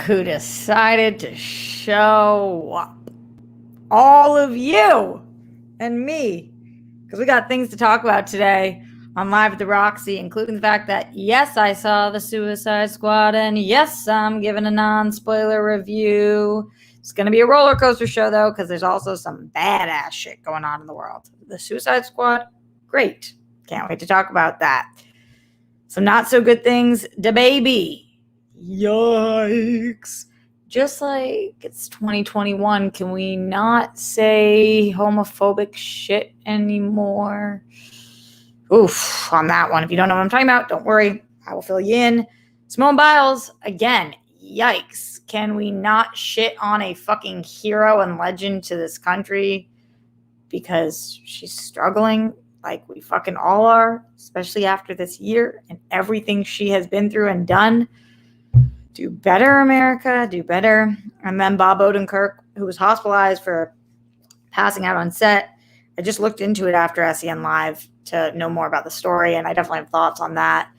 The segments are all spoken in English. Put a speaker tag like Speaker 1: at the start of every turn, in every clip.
Speaker 1: who decided to show up. All of you and me. Because we got things to talk about today on Live at the Roxy, including the fact that, yes, I saw the Suicide Squad, and yes, I'm giving a non-spoiler review. It's going to be a roller coaster show, though, because there's also some badass shit going on in the world. The Suicide Squad, great. Can't wait to talk about that. Some not so good things. DaBaby. Yikes. Just like it's 2021, can we not say homophobic shit anymore? Oof, on that one. If you don't know what I'm talking about, don't worry. I will fill you in. Simone Biles, again, yikes. Can we not shit on a fucking hero and legend to this country because she's struggling like we fucking all are, especially after this year and everything she has been through and done? Do better, America. Do better. And then Bob Odenkirk, who was hospitalized for passing out on set. I just looked into it after SEN Live to know more about the story, and I definitely have thoughts on that.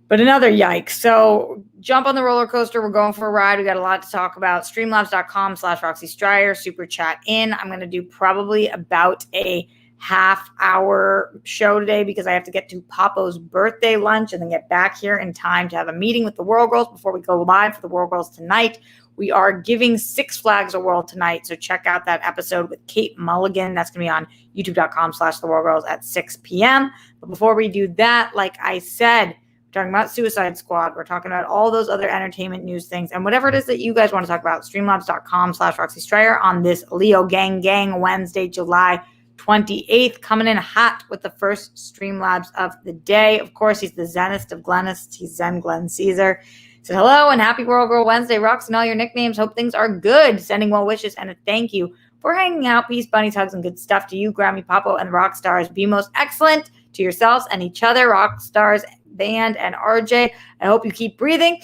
Speaker 1: But another yikes. So jump on the roller coaster. We're going for a ride. We got a lot to talk about. Streamlabs.com/Roxy Stryer. Super chat in. I'm going to do probably about a half-hour show today because I have to get to Papo's birthday lunch and then get back here in time to have a meeting with the World Girls before we go live for the World Girls tonight. We are giving Six Flags a whirl tonight, so check out that episode with Kate Mulligan. That's going to be on youtube.com/theworldgirls at 6 p.m. But before we do that, like I said, we're talking about Suicide Squad. We're talking about all those other entertainment news things and whatever it is that you guys want to talk about. Streamlabs.com/Roxy Stryer on this Leo Gang Wednesday, July 28th, coming in hot with the first Streamlabs of the day. Of course, he's the Zenist of Glenists. He's Zen Glenn Caesar. Said hello and happy World Girl Wednesday, Rox, and all your nicknames. Hope things are good. Sending well wishes and a thank you for hanging out. Peace, bunnies, hugs, and good stuff to you, Grammy, Papo, and the rock stars. Be most excellent to yourselves and each other, rock stars, band, and RJ. I hope you keep breathing.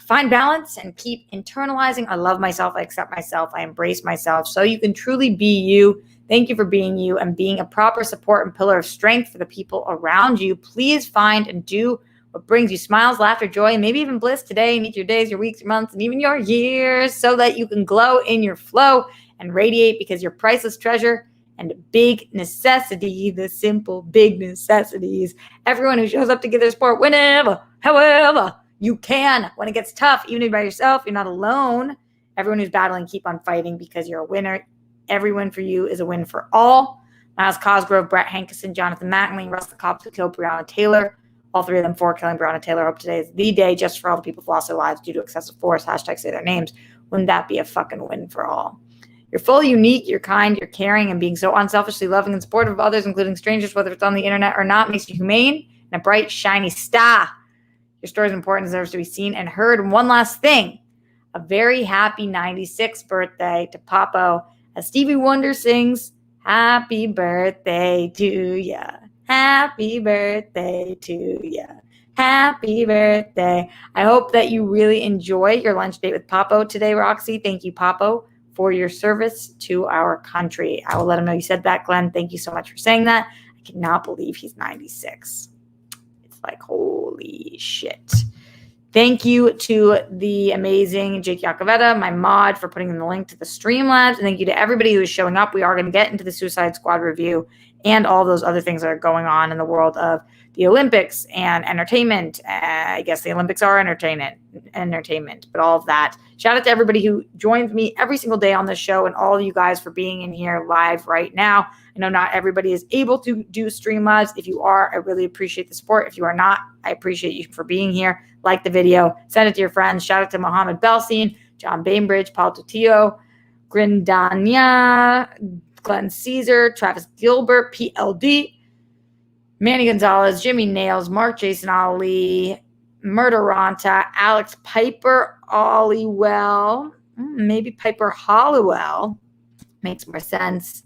Speaker 1: Find balance and keep internalizing. I love myself. I accept myself. I embrace myself so you can truly be you. Thank you for being you and being a proper support and pillar of strength for the people around you. Please find and do what brings you smiles, laughter, joy, and maybe even bliss today. Meet your days, your weeks, your months, and even your years so that you can glow in your flow and radiate because you're priceless treasure and a big necessity, the simple big necessities. Everyone who shows up to give their support whenever, however, you can. When it gets tough, even if you're by yourself, you're not alone. Everyone who's battling, keep on fighting because you're a winner. Every win for you is a win for all. Miles Cosgrove, Brett Hankerson, Jonathan Mattingly, Russ the Cops who killed Breonna Taylor. All three of them for killing Breonna Taylor. Hope today is the day just for all the people who lost their lives due to excessive force. # say their names. Wouldn't that be a fucking win for all? You're fully unique, you're kind, you're caring, and being so unselfishly loving and supportive of others, including strangers, whether it's on the internet or not, makes you humane and a bright, shiny star. Your story is important, deserves to be seen and heard. And one last thing, a very happy 96th birthday to Papo as Stevie Wonder sings, "Happy birthday to ya. Happy birthday to ya. Happy birthday." I hope that you really enjoy your lunch date with Papo today, Roxy. Thank you, Papo, for your service to our country. I will let him know you said that, Glenn. Thank you so much for saying that. I cannot believe he's 96. It's like, holy shit. Thank you to the amazing Jake Yacovetta, my mod, for putting in the link to the Streamlabs. And thank you to everybody who is showing up. We are going to get into the Suicide Squad review and all those other things that are going on in the world of the Olympics and entertainment. I guess the Olympics are entertainment, but all of that. Shout out to everybody who joins me every single day on this show and all of you guys for being in here live right now. I know not everybody is able to do Streamlabs. If you are, I really appreciate the support. If you are not, I appreciate you for being here. Like the video, send it to your friends. Shout out to Mohammed Belstein, John Bainbridge, Paul Tutillo, Grindania, Glenn Caesar, Travis Gilbert, PLD, Manny Gonzalez, Jimmy Nails, Mark Jason Ali, Murderanta, Alex Piper, Ollywell, maybe Piper Hollowell. Makes more sense.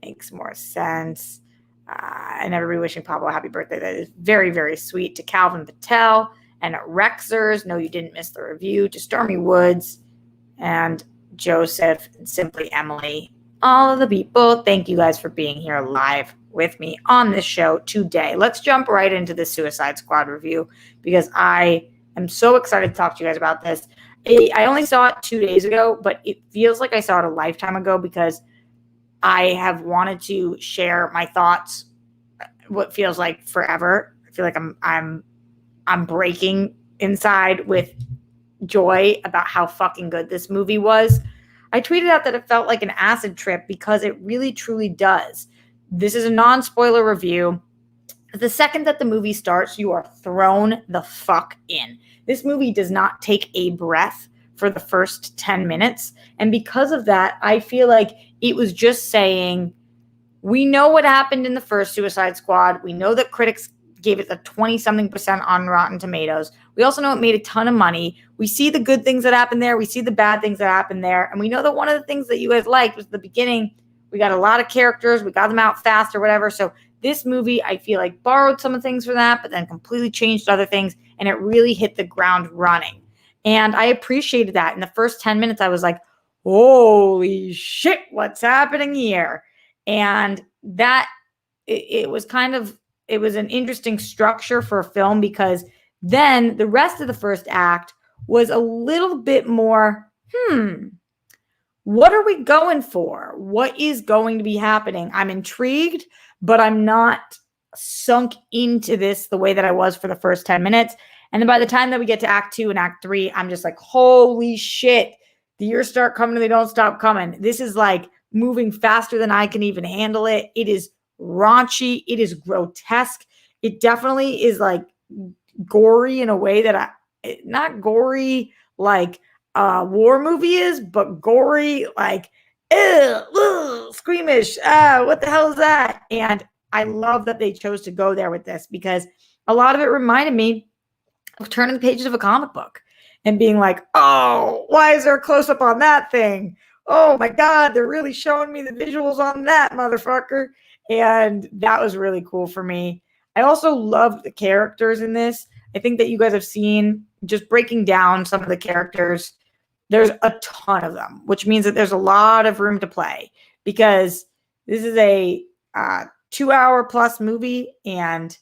Speaker 1: And everybody wishing Pablo a happy birthday. That is very, very sweet. To Calvin Patel and Rexers. No, you didn't miss the review. To Stormy Woods and Joseph and Simply Emily. All of the people, thank you guys for being here live with me on this show today. Let's jump right into the Suicide Squad review because I I'm so excited to talk to you guys about this. I only saw it 2 days ago, but it feels like I saw it a lifetime ago because I have wanted to share my thoughts what feels like forever. I feel like I'm breaking inside with joy about how fucking good this movie was. I tweeted out that it felt like an acid trip because it really truly does. This is a non-spoiler review. The second that the movie starts, you are thrown the fuck in. This movie does not take a breath for the first 10 minutes. And because of that, I feel like it was just saying, we know what happened in the first Suicide Squad. We know that critics gave it a 20-something% on Rotten Tomatoes. We also know it made a ton of money. We see the good things that happened there. We see the bad things that happened there. And we know that one of the things that you guys liked was the beginning. We got a lot of characters. We got them out fast or whatever. So this movie, I feel like, borrowed some of the things from that, but then completely changed other things. And it really hit the ground running. And I appreciated that. In the first 10 minutes, I was like, holy shit, what's happening here? And that it was an interesting structure for a film because then the rest of the first act was a little bit more, what are we going for? What is going to be happening? I'm intrigued, but I'm not sunk into this the way that I was for the first 10 minutes. And then by the time that we get to act 2 and act 3, I'm just like, holy shit, the years start coming and they don't stop coming. This is like moving faster than I can even handle it. It is raunchy. It is grotesque. It definitely is like gory in a way that not gory like a war movie is, but gory like, squeamish. What the hell is that? And I love that they chose to go there with this because a lot of it reminded me of turning the pages of a comic book and being like, oh, why is there a close-up on that thing? Oh my God, they're really showing me the visuals on that motherfucker. And that was really cool for me. I also loved the characters in this. I think that you guys have seen just breaking down some of the characters. There's a ton of them, which means that there's a lot of room to play because this is a 2-hour plus movie. And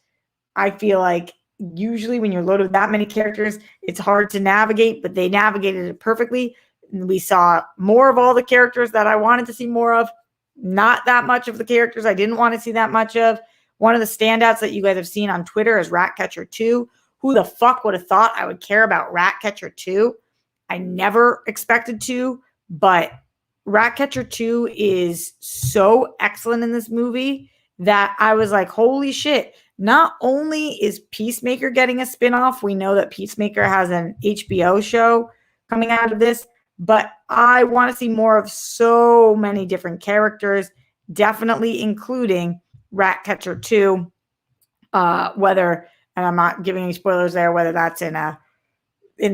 Speaker 1: I feel like usually when you're loaded with that many characters, it's hard to navigate, but they navigated it perfectly. We saw more of all the characters that I wanted to see more of, not that much of the characters I didn't want to see that much of. One of the standouts that you guys have seen on Twitter is Ratcatcher 2. Who the fuck would have thought I would care about Ratcatcher 2? I never expected to, but Ratcatcher 2 is so excellent in this movie that I was like, holy shit. Not only is Peacemaker getting a spinoff, we know that Peacemaker has an HBO show coming out of this, but I want to see more of so many different characters, definitely including Ratcatcher 2, whether, and I'm not giving any spoilers there, whether that's in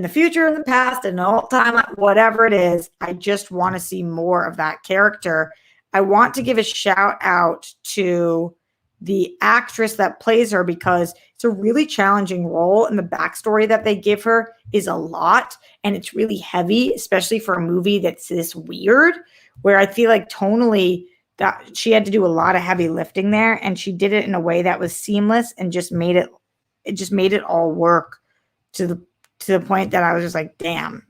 Speaker 1: the future, in the past, in all time, whatever it is, I just want to see more of that character. I want to give a shout out to the actress that plays her because it's a really challenging role and the backstory that they give her is a lot and it's really heavy, especially for a movie that's this weird, where I feel like tonally that she had to do a lot of heavy lifting there and she did it in a way that was seamless and just made it all work to the point that I was just like, damn,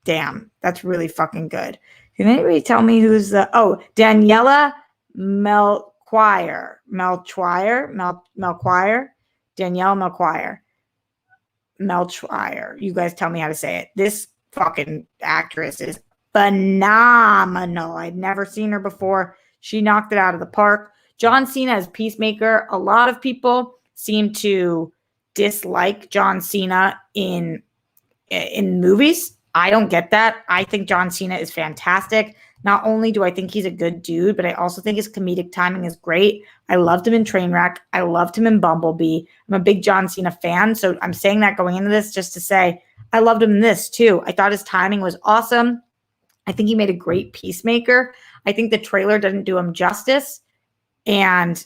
Speaker 1: that's really fucking good. Can anybody tell me who's Daniela Melchior. Danielle Melchior. You guys tell me how to say it. This fucking actress is phenomenal. I'd never seen her before. She knocked it out of the park. John Cena as Peacemaker. A lot of people seem to dislike John Cena in movies. I don't get that. I think John Cena is fantastic. Not only do I think he's a good dude, but I also think his comedic timing is great. I loved him in Trainwreck. I loved him in Bumblebee. I'm a big John Cena fan, so I'm saying that going into this just to say I loved him in this too. I thought his timing was awesome. I think he made a great Peacemaker. I think the trailer doesn't do him justice, and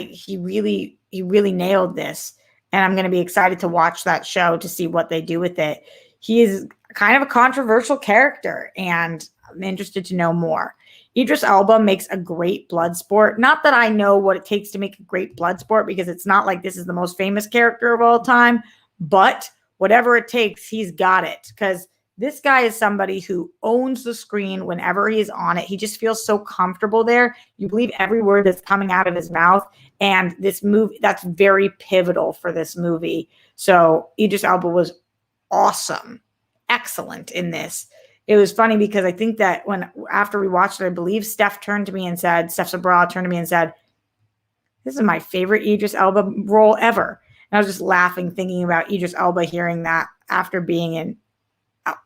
Speaker 1: he really nailed this. And I'm going to be excited to watch that show to see what they do with it. He is kind of a controversial character, and I'm interested to know more. Idris Elba makes a great blood sport. Not that I know what it takes to make a great blood sport, because it's not like this is the most famous character of all time, but whatever it takes, he's got it. Because this guy is somebody who owns the screen whenever he's on it. He just feels so comfortable there. You believe every word that's coming out of his mouth. And this movie, that's very pivotal for this movie. So Idris Elba was awesome, excellent in this. It was funny because I think that after we watched it, I believe Steph Sabra turned to me and said, this is my favorite Idris Elba role ever. And I was just laughing, thinking about Idris Elba, hearing that after being in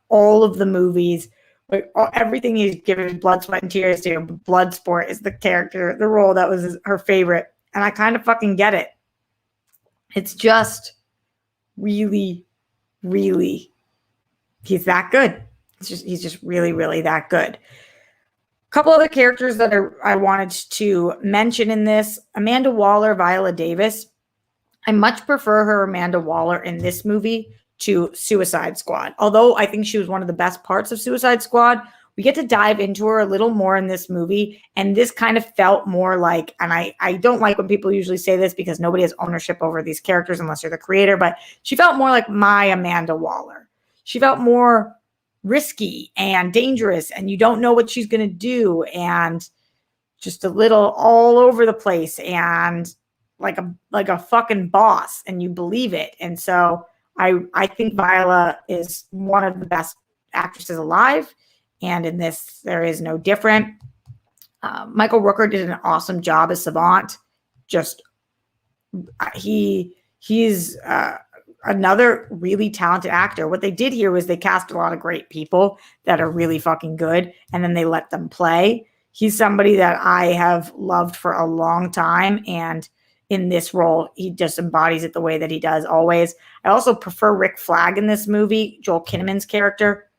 Speaker 1: all of the movies, like everything he's given his blood, sweat, and tears to. Bloodsport is the character, the role that was her favorite. And I kind of fucking get it. It's just really, really, he's that good. He's just really, really that good. A couple other characters that I wanted to mention in this. Amanda Waller, Viola Davis. I much prefer her, Amanda Waller, in this movie to Suicide Squad. Although I think she was one of the best parts of Suicide Squad, we get to dive into her a little more in this movie. And this kind of felt more like, and I don't like when people usually say this because nobody has ownership over these characters unless you're the creator, but she felt more like my Amanda Waller. She felt more risky and dangerous, and you don't know what she's going to do, and just a little all over the place, and like a fucking boss, and you believe it. And so I think Viola is one of the best actresses alive, and in this there is no different. Michael Rooker did an awesome job as Savant. Just he's another really talented actor. What they did here was they cast a lot of great people that are really fucking good, and then they let them play. He's somebody that I have loved for a long time, and in this role, he just embodies it the way that he does always. I also prefer Rick Flag in this movie, Joel Kinnaman's character,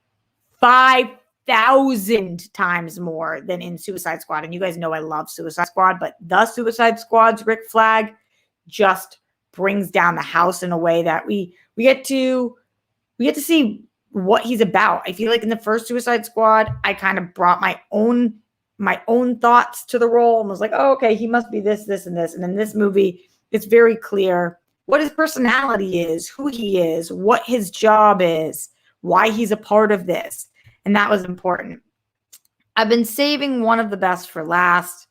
Speaker 1: 5,000 times more than in Suicide Squad. And you guys know I love Suicide Squad, but the Suicide Squad's Rick Flag just brings down the house in a way that we get to see what he's about. I feel like in the first Suicide Squad, I kind of brought my own thoughts to the role and was like, oh, okay, he must be this, this, and this. And in this movie, it's very clear what his personality is, who he is, what his job is, why he's a part of this. And that was important. I've been saving one of the best for last.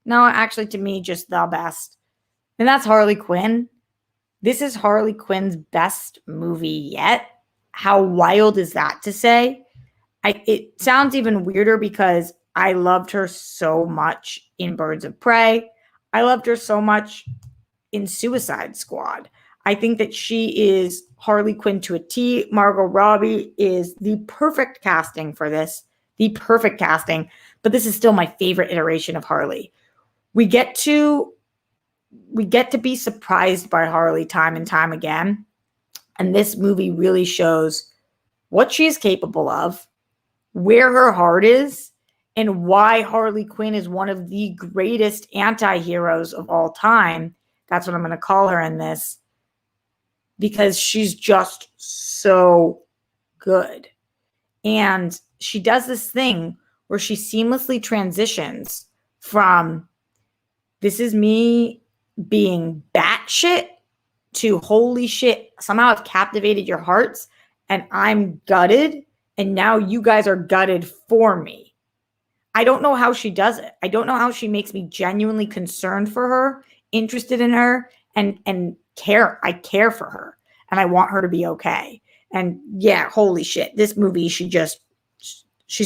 Speaker 1: No, actually, to me, just the best. And that's Harley Quinn. This is Harley Quinn's best movie yet. How wild is that to say? It sounds even weirder because I loved her so much in Birds of Prey. I loved her so much in Suicide Squad. I think that she is Harley Quinn to a T. Margot Robbie is the perfect casting for this. The perfect casting. But this is still my favorite iteration of Harley. We get to be surprised by Harley time and time again. And this movie really shows what she's capable of, where her heart is, and why Harley Quinn is one of the greatest anti-heroes of all time. That's what I'm going to call her in this, because she's just so good. And she does this thing where she seamlessly transitions from, this is me being batshit, to holy shit, somehow I've captivated your hearts and I'm gutted, and now you guys are gutted for me. I don't know how she does it. I don't know how she makes me genuinely concerned for her, interested in her, and care. I care for her, and I want her to be okay. And yeah, holy shit, this movie, she's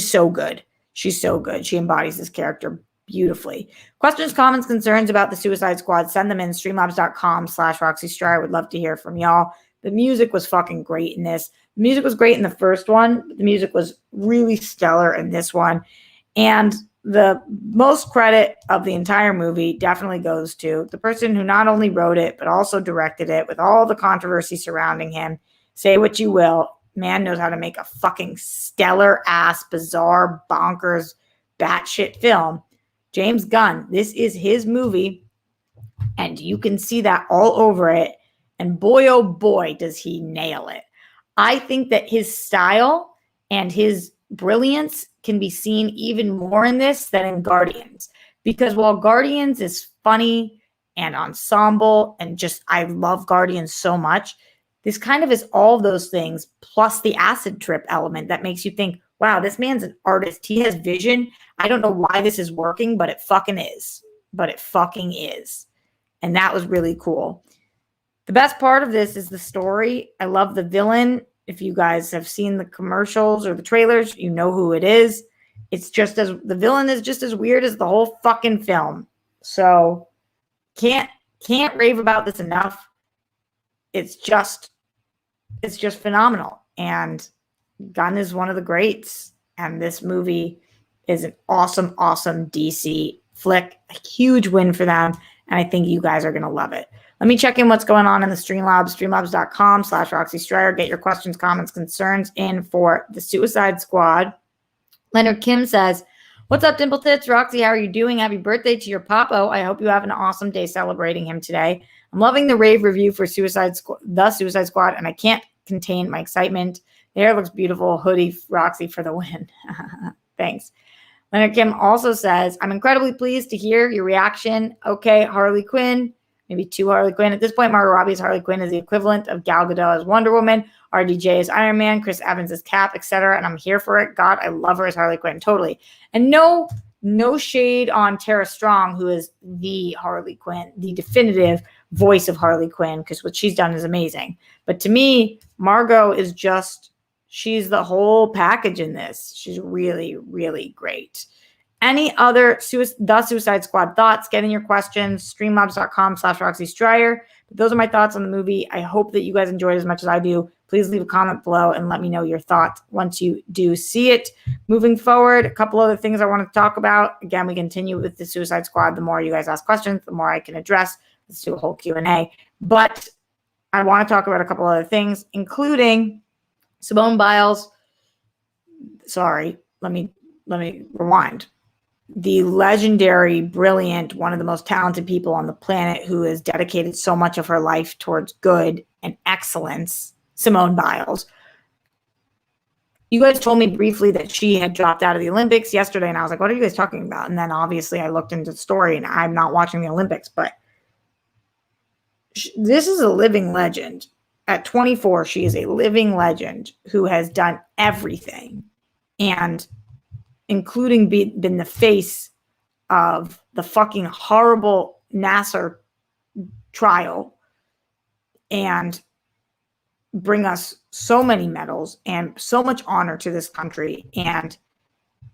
Speaker 1: so good. She's so good. She embodies this character beautifully. Questions, comments, concerns about the Suicide Squad, send them in streamlabs.com/RoxyStryer. I would love to hear from y'all. The music was fucking great in this. The music was great in the first one, but the music was really stellar in this one. And the most credit of the entire movie definitely goes to the person who not only wrote it, but also directed it, with all the controversy surrounding him. Say what you will, man knows how to make a fucking stellar ass, bizarre, bonkers, batshit film. James Gunn, this is his movie, and you can see that all over it. And boy, oh boy, does he nail it. I think that his style And his brilliance can be seen even more in this than in Guardians. Because while Guardians is funny and ensemble, and just, I love Guardians so much, this kind of is all those things, plus the acid trip element that makes you think, wow, this man's an artist. He has vision. I don't know why this is working, but it fucking is. But it fucking is. And that was really cool. The best part of this is the story. I love the villain. If you guys have seen the commercials or the trailers, you know who it is. It's just as, the villain is just as weird as the whole fucking film. So can't rave about this enough. It's just phenomenal. And Gunn is one of the greats. And this movie is an awesome, awesome DC flick. A huge win for them. And I think you guys are going to love it. Let me check in what's going on in the Streamlabs, streamlabs.com/Roxy Stryer. Get your questions, comments, concerns in for the Suicide Squad. Leonard Kim says, what's up, Dimple Tits? Roxy, how are you doing? Happy birthday to your Papo. I hope you have an awesome day celebrating him today. I'm loving the rave review for the Suicide Squad, and I can't contain my excitement. The hair looks beautiful. Hoodie, Roxy, for the win. Thanks. Leonard Kim also says, I'm incredibly pleased to hear your reaction. Okay, Harley Quinn. Maybe two Harley Quinn. At this point, Margot Robbie's Harley Quinn is the equivalent of Gal Gadot as Wonder Woman, RDJ as Iron Man, Chris Evans as Cap, etc. And I'm here for it. God, I love her as Harley Quinn. Totally. And no shade on Tara Strong, who is the Harley Quinn, the definitive voice of Harley Quinn, because what she's done is amazing. But to me, Margot is just, she's the whole package in this. She's really, really great. Any other The Suicide Squad thoughts? Get in your questions. Streamlabs.com/Roxy Stryer. But those are my thoughts on the movie. I hope that you guys enjoyed as much as I do. Please leave a comment below and let me know your thoughts once you do see it. Moving forward, a couple other things I want to talk about. Again, we continue with the Suicide Squad. The more you guys ask questions, the more I can address. Let's do a whole Q&A. But I want to talk about a couple other things, including Simone Biles. Sorry, let me rewind. The legendary, brilliant, one of the most talented people on the planet who has dedicated so much of her life towards good and excellence, Simone Biles. You guys told me briefly that she had dropped out of the Olympics yesterday, and I was like, what are you guys talking about? And then obviously I looked into the story, and I'm not watching the Olympics, but this is a living legend. At 24, she is a living legend who has done everything, and including been the face of the fucking horrible Nasser trial, and bring us so many medals and so much honor to this country. And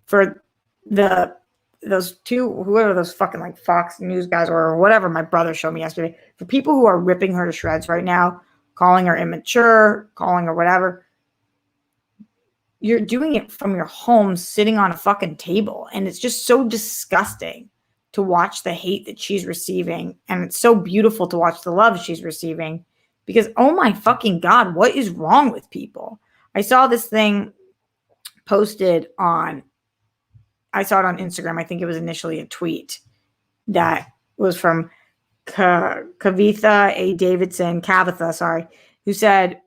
Speaker 1: for those two, whoever those fucking like Fox News guys or whatever my brother showed me yesterday, for people who are ripping her to shreds right now, calling her immature, calling her whatever, you're doing it from your home, sitting on a fucking table. And it's just so disgusting to watch the hate that she's receiving. And it's so beautiful to watch the love she's receiving, because, oh my fucking God, what is wrong with people? I saw this thing posted on, I saw it on Instagram. I think it was initially a tweet that was from Kavitha A. Davidson, who said,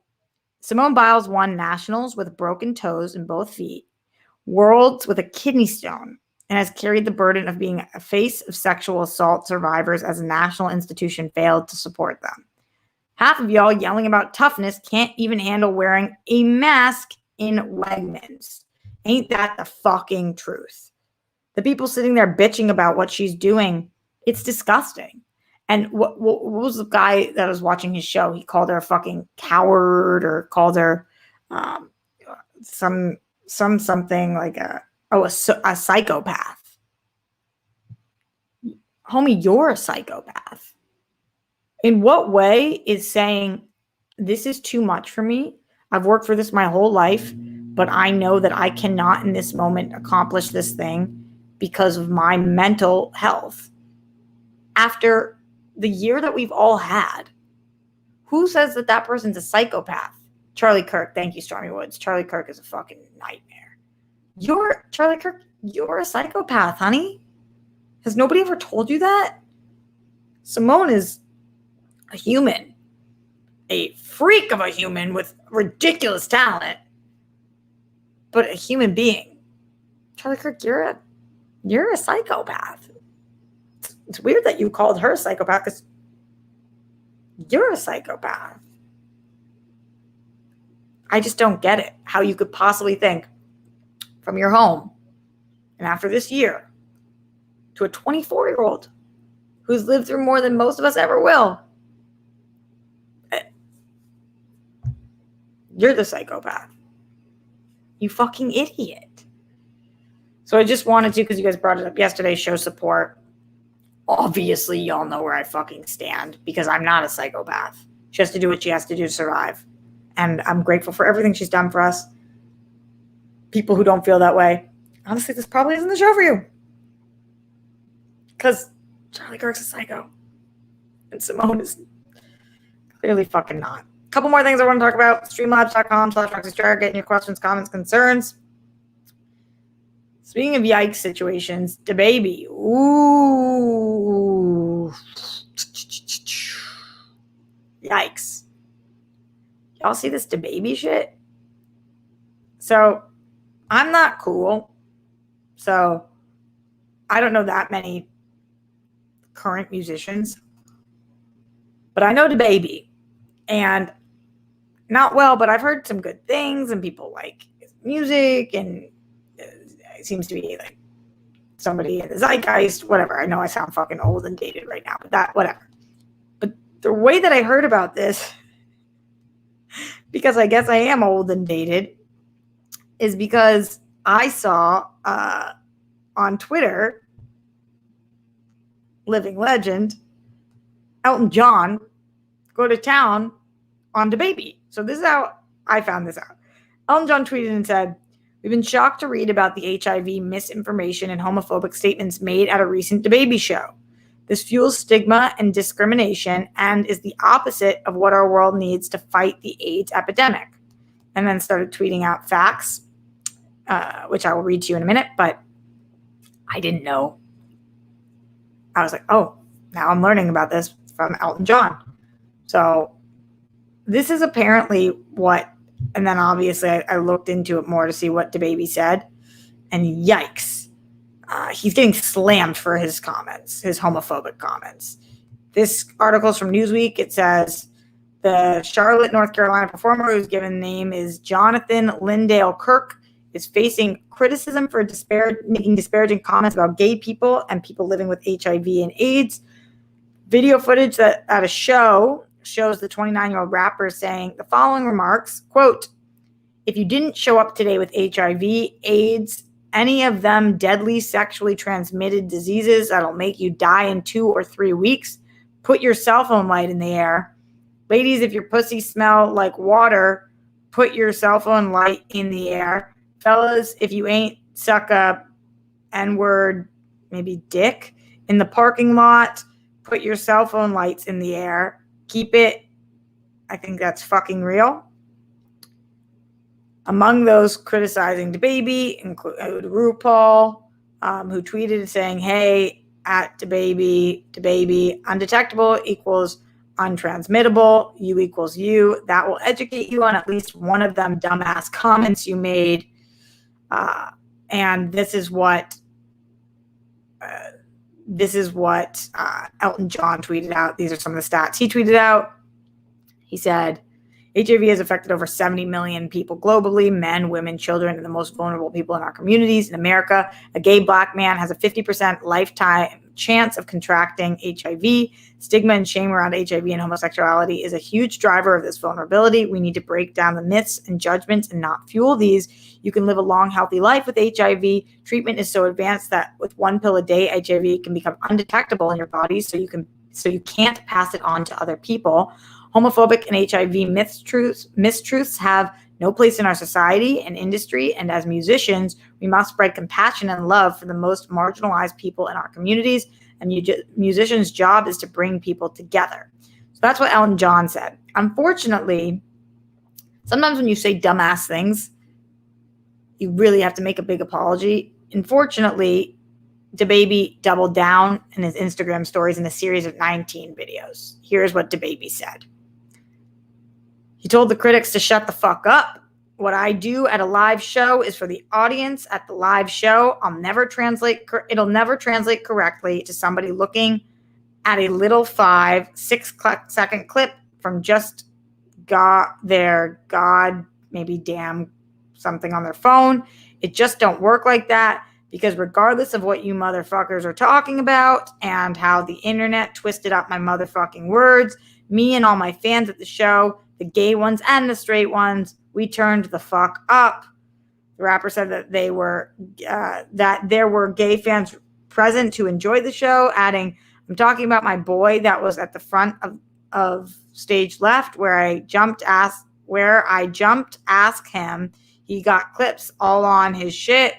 Speaker 1: Simone Biles won nationals with broken toes in both feet, worlds with a kidney stone, and has carried the burden of being a face of sexual assault survivors as a national institution failed to support them. Half of y'all yelling about toughness can't even handle wearing a mask in Wegmans. Ain't that the fucking truth? The people sitting there bitching about what she's doing, it's disgusting. And what was the guy that was watching his show? He called her a fucking coward, or called her something like a psychopath. Homie, you're a psychopath. In what way is saying, this is too much for me? I've worked for this my whole life, but I know that I cannot in this moment accomplish this thing because of my mental health. After the year that we've all had, who says that that person's a psychopath? Charlie Kirk. Thank you, Stormy Woods. Charlie Kirk is a fucking nightmare. Charlie Kirk, you're a psychopath, honey. Has nobody ever told you that? Simone is a human, a freak of a human with ridiculous talent. but a human being. Charlie Kirk, you're a psychopath. It's weird that you called her a psychopath because you're a psychopath. I just don't get it. How you could possibly think from your home and after this year to a 24-year-old who's lived through more than most of us ever will. You're the psychopath. You fucking idiot. So I just wanted to, because you guys brought it up yesterday, show support. Obviously, y'all know where I fucking stand because I'm not a psychopath. She has to do what she has to do to survive. And I'm grateful for everything she's done for us. People who don't feel that way, honestly, this probably isn't the show for you. Because Charlie Kirk's a psycho. And Simone is clearly fucking not. A couple more things I want to talk about. Streamlabs.com/RoxyStryer. Getting your questions, comments, concerns. Speaking of yikes situations, DaBaby. Ooh. Yikes. Y'all see this DaBaby shit? So, I'm not cool. So, I don't know that many current musicians. But I know DaBaby. And not well, but I've heard some good things. And people like his music. And it seems to be like somebody in the zeitgeist. Whatever. I know I sound fucking old and dated right now. But that, whatever. But the way that I heard about this, because I guess I am old and dated, is because I saw on Twitter, living legend, Elton John go to town on DaBaby. So this is how I found this out. Elton John tweeted and said, "We've been shocked to read about the HIV misinformation and homophobic statements made at a recent DaBaby show. This fuels stigma and discrimination and is the opposite of what our world needs to fight the AIDS epidemic." And then started tweeting out facts, which I will read to you in a minute, but I didn't know. I was like, oh, now I'm learning about this from Elton John. So this is apparently what, and then obviously I looked into it more to see what DaBaby said, and yikes. He's getting slammed for his comments, his homophobic comments. This article is from Newsweek. It says, the Charlotte, North Carolina performer whose given name is Jonathan Lindale Kirk is facing criticism for making disparaging comments about gay people and people living with HIV and AIDS. Video footage that at a show shows the 29-year-old rapper saying the following remarks, quote, "If you didn't show up today with HIV, AIDS, any of them deadly sexually transmitted diseases that'll make you die in 2 or 3 weeks, put your cell phone light in the air. Ladies, if your pussy smell like water, put your cell phone light in the air. Fellas, if you ain't suck a N-word, maybe dick, in the parking lot, put your cell phone lights in the air. Keep it. I think that's fucking real." Among those criticizing DaBaby include RuPaul, who tweeted saying, "Hey, at DaBaby, undetectable equals untransmittable. You equals you. That will educate you on at least one of them dumbass comments you made." And this is what Elton John tweeted out. These are some of the stats he tweeted out. He said, HIV has affected over 70 million people globally, men, women, children, and the most vulnerable people in our communities. In America, a gay black man has a 50% lifetime chance of contracting HIV. Stigma and shame around HIV and homosexuality is a huge driver of this vulnerability. We need to break down the myths and judgments and not fuel these. You can live a long, healthy life with HIV. Treatment is so advanced that with 1 pill a day, HIV can become undetectable in your body, so you can't pass it on to other people. Homophobic and HIV mistruths have no place in our society and industry, and as musicians, we must spread compassion and love for the most marginalized people in our communities, and musicians' job is to bring people together. So that's what Elton John said. Unfortunately, sometimes when you say dumbass things, you really have to make a big apology. Unfortunately, DaBaby doubled down in his Instagram stories in a series of 19 videos. Here's what DaBaby said. He told the critics to shut the fuck up. what I do at a live show is for the audience at the live show. It'll never translate correctly to somebody looking at a little 5-6 second clip from just maybe damn something on their phone. It just don't work like that, because regardless of what you motherfuckers are talking about and how the internet twisted up my motherfucking words, me and all my fans at the show, the gay ones and the straight ones, we turned the fuck up. The rapper said that that there were gay fans present to enjoy the show, adding, "I'm talking about my boy that was at the front of stage left where I jumped, ask him. He got clips all on his shit.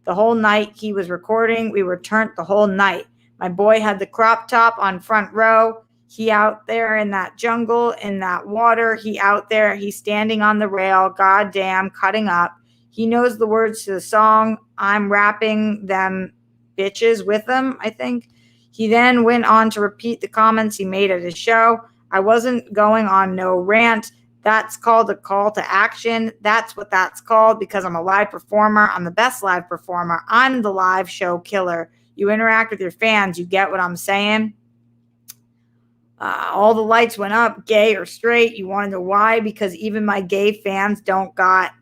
Speaker 1: The whole night he was recording, we were turned the whole night. My boy had the crop top on front row. He out there in that jungle, in that water. He out there, he's standing on the rail, goddamn, cutting up. He knows the words to the song. I'm rapping them bitches with him, I think. He then went on to repeat the comments he made at his show. I wasn't going on no rant. That's called a call to action. That's what that's called, because I'm a live performer. I'm the best live performer. I'm the live show killer. You interact with your fans. You get what I'm saying? All the lights went up, gay or straight. You want to know why? Because even my gay fans don't got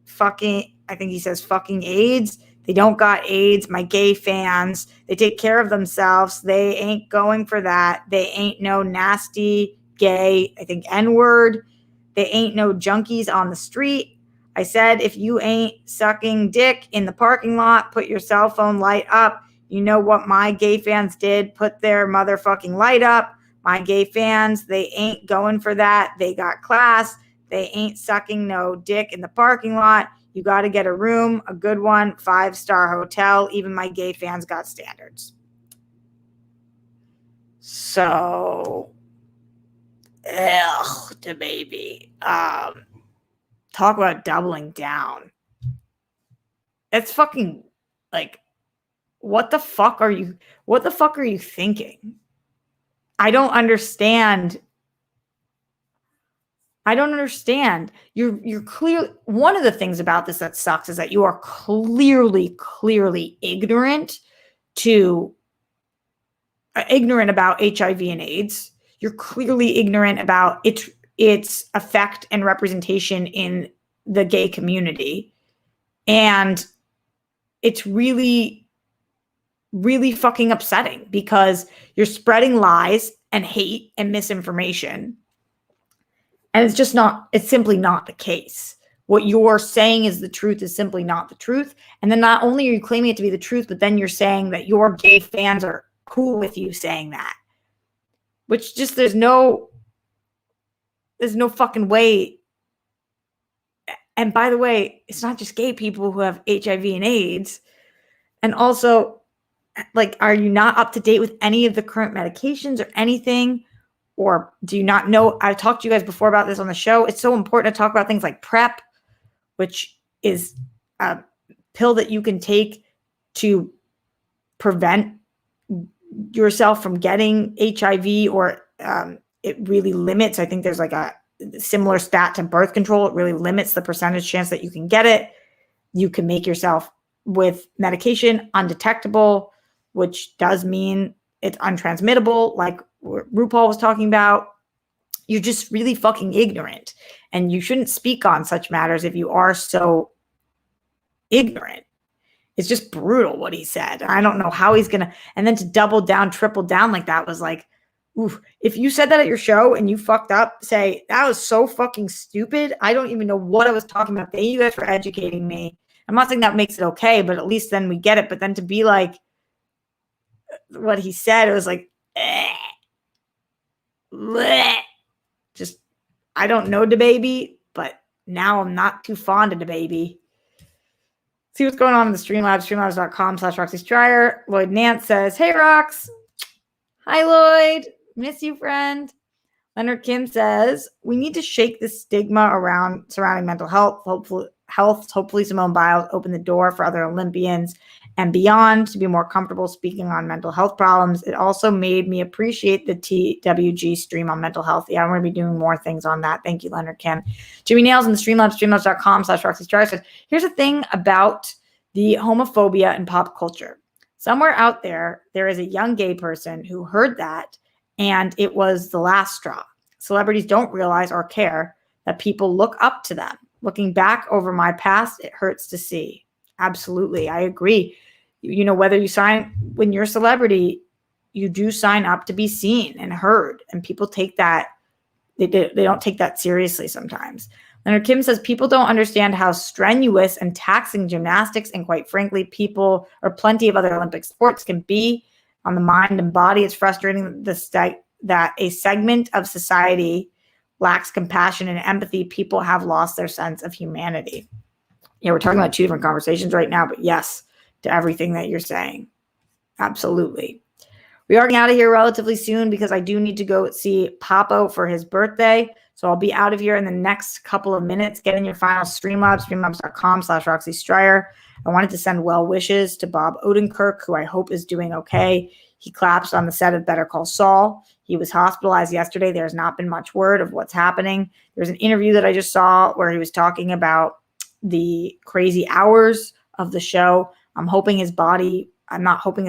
Speaker 1: fucking, I think he says fucking AIDS. They don't got AIDS. My gay fans, they take care of themselves. They ain't going for that. They ain't no nasty gay, I think N-word. They ain't no junkies on the street. I said, if you ain't sucking dick in the parking lot, put your cell phone light up. You know what my gay fans did? Put their motherfucking light up. My gay fans, they ain't going for that. They got class. They ain't sucking no dick in the parking lot. You got to get a room, a good one, 5-star hotel. Even my gay fans got standards. So, DaBaby. Talk about doubling down. It's fucking like, what the fuck are you thinking? I don't understand. You're clear. One of the things about this that sucks is that you are clearly ignorant about HIV and AIDS. You're clearly ignorant about its effect and representation in the gay community. And it's really fucking upsetting, because you're spreading lies and hate and misinformation. And it's simply not the case. What you're saying is the truth is simply not the truth. And then not only are you claiming it to be the truth, but then you're saying that your gay fans are cool with you saying that. Which just, there's no fucking way. And by the way, it's not just gay people who have HIV and AIDS. And also, like, are you not up to date with any of the current medications or anything? Or do you not know? I talked to you guys before about this on the show. It's so important to talk about things like PrEP, which is a pill that you can take to prevent yourself from getting HIV, or it really limits. I think there's like a similar stat to birth control. It really limits the percentage chance that you can get it. You can make yourself with medication undetectable, which does mean it's untransmittable, like RuPaul was talking about. You're just really fucking ignorant, and you shouldn't speak on such matters if you are so ignorant. It's just brutal what he said. I don't know how he's gonna, and then to double down, triple down like that was like, oof. If you said that at your show and you fucked up, say, that was so fucking stupid. I don't even know what I was talking about. Thank you guys for educating me. I'm not saying that makes it okay, but at least then we get it. But then to be like what he said, it was like, bleh. Just, I don't know DaBaby, but now I'm not too fond of DaBaby. See what's going on in the Streamlabs, streamlabs.com/Roxy Stryer. Lloyd Nance says, hey, Rox. Hi, Lloyd. Miss you, friend. Leonard Kim says, we need to shake the stigma around surrounding mental health. health. Hopefully Simone Biles opened the door for other Olympians and beyond to be more comfortable speaking on mental health problems. It also made me appreciate the TWG stream on mental health. Yeah, I'm going to be doing more things on that. Thank you, Leonard Kim. Jimmy Nails in the Streamlabs, streamlabs.com/Roxy says, here's the thing about the homophobia in pop culture. Somewhere out there, there is a young gay person who heard that, and it was the last straw. Celebrities don't realize or care that people look up to them. Looking back over my past, it hurts to see. Absolutely, I agree. You know, whether you sign, when you're a celebrity, you do sign up to be seen and heard, and people take that, they don't take that seriously sometimes. Leonard Kim says, people don't understand how strenuous and taxing gymnastics and, quite frankly, people or plenty of other Olympic sports can be on the mind and body. It's frustrating that a segment of society lacks compassion and empathy. People have lost their sense of humanity. Yeah, we're talking about two different conversations right now, but yes, to everything that you're saying. Absolutely. We are getting out of here relatively soon because I do need to go see Papo for his birthday. So I'll be out of here in the next couple of minutes. Get in your final Streamlabs, streamlabs.com/Roxy Stryer. I wanted to send well wishes to Bob Odenkirk, who I hope is doing okay. He collapsed on the set of Better Call Saul. He was hospitalized yesterday. There's not been much word of what's happening. There's an interview that I just saw where he was talking about the crazy hours of the show. I'm not hoping his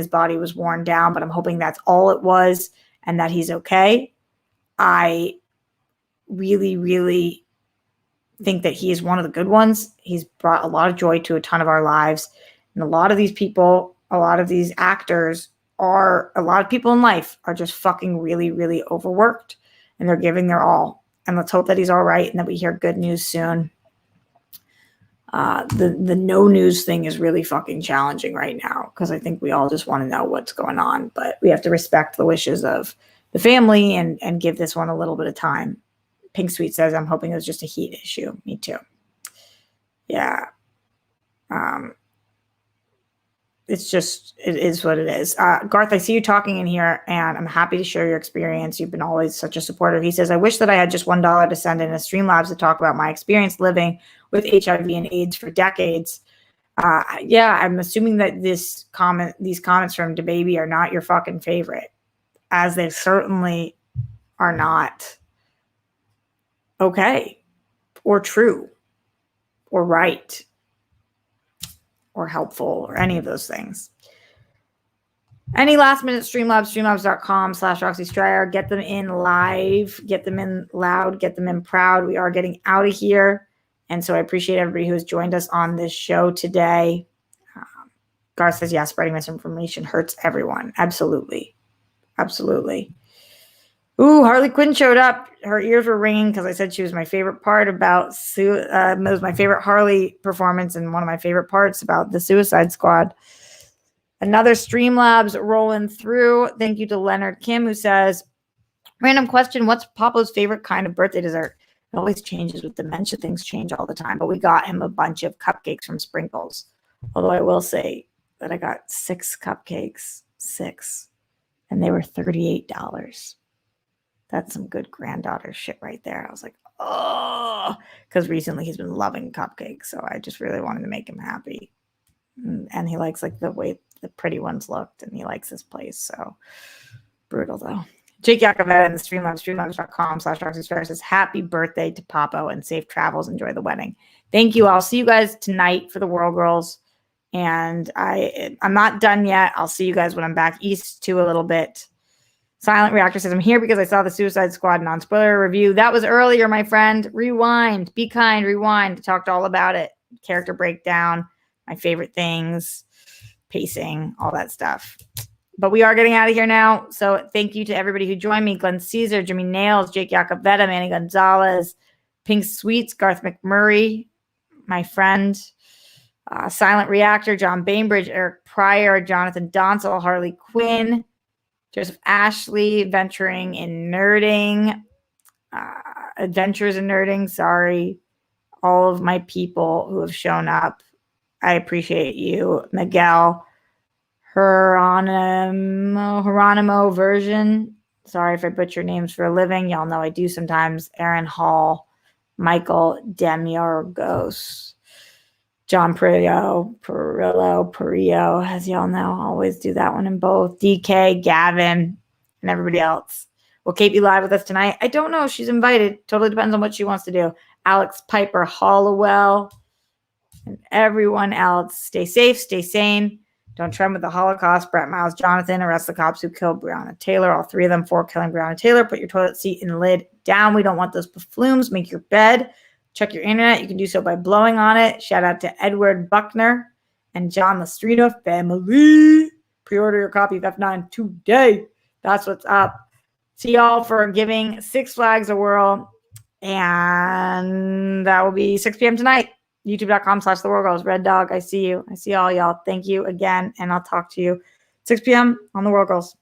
Speaker 1: body was worn down, but I'm hoping that's all it was and that he's okay. I really, really think that he is one of the good ones. He's brought a lot of joy to a ton of our lives. And a lot of these people, a lot of these actors a lot of people in life are just fucking really, really overworked, and they're giving their all. And let's hope that he's all right and that we hear good news soon. The no news thing is really fucking challenging right now because I think we all just want to know what's going on, but we have to respect the wishes of the family and give this one a little bit of time. Pink Sweet says, I'm hoping it was just a heat issue. Me too. Yeah. It is what it is. Garth, I see you talking in here, and I'm happy to share your experience. You've been always such a supporter. He says, I wish that I had just $1 to send in a Streamlabs to talk about my experience living with HIV and AIDS for decades. Yeah, I'm assuming that these comments from DaBaby are not your fucking favorite, as they certainly are not okay or true or right or helpful or any of those things. Any last minute Streamlabs, streamlabs.com/Roxy Stryer. Get them in live, get them in loud, get them in proud. We are getting out of here. And so I appreciate everybody who has joined us on this show today. Garth says, yeah, spreading misinformation hurts everyone. Absolutely. Absolutely. Ooh, Harley Quinn showed up. Her ears were ringing because I said she was my favorite part about it was my favorite Harley performance and one of my favorite parts about the Suicide Squad. Another Streamlabs rolling through. Thank you to Leonard Kim, who says, random question, what's Papo's favorite kind of birthday dessert? It always changes with dementia. Things change all the time, but we got him a bunch of cupcakes from Sprinkles. Although I will say that I got 6 cupcakes, and they were $38. That's some good granddaughter shit right there. I was like, oh, because recently he's been loving cupcakes. So I just really wanted to make him happy. And he likes like the way the pretty ones looked, and he likes this place. So brutal though. Jake Yakoveta in the Streamlabs, streamlabs.com/Roxy Stryer says, happy birthday to Papo and safe travels. Enjoy the wedding. Thank you. I'll see you guys tonight for the World Girls. And I'm not done yet. I'll see you guys when I'm back east too a little bit. Silent Reactor says, I'm here because I saw the Suicide Squad non-spoiler review. That was earlier, my friend. Rewind. Be kind. Rewind. I talked all about it. Character breakdown, my favorite things, pacing, all that stuff. But we are getting out of here now. So thank you to everybody who joined me. Glenn Caesar, Jimmy Nails, Jake Yakoveta, Manny Gonzalez, Pink Sweets, Garth McMurray, my friend, Silent Reactor, John Bainbridge, Eric Pryor, Jonathan Donsel, Harley Quinn, Joseph Ashley, Venturing in Nerding, Adventures in Nerding, sorry. All of my people who have shown up. I appreciate you. Miguel, Geronimo version. Sorry if I butcher names for a living. Y'all know I do sometimes. Aaron Hall, Michael Demiorgos. John Perillo, as y'all know, always do that one in both. DK, Gavin, and everybody else. Will Kate be live with us tonight? I don't know. She's invited. Totally depends on what she wants to do. Alex Piper Hollowell and everyone else. Stay safe, stay sane. Don't trend with the Holocaust. Brett Miles, Jonathan, arrest the cops who killed Breonna Taylor. All three of them for killing Breonna Taylor. Put your toilet seat and lid down. We don't want those buffoons. Make your bed. Check your internet. You can do so by blowing on it. Shout out to Edward Buckner and John Lestrino family. Pre-order your copy of F9 today. That's what's up. See y'all for giving Six Flags a whirl. And that will be 6 p.m. tonight. YouTube.com/TheWorldGirls. Red Dog, I see you. I see all y'all. Thank you again. And I'll talk to you 6 p.m. on The World Girls.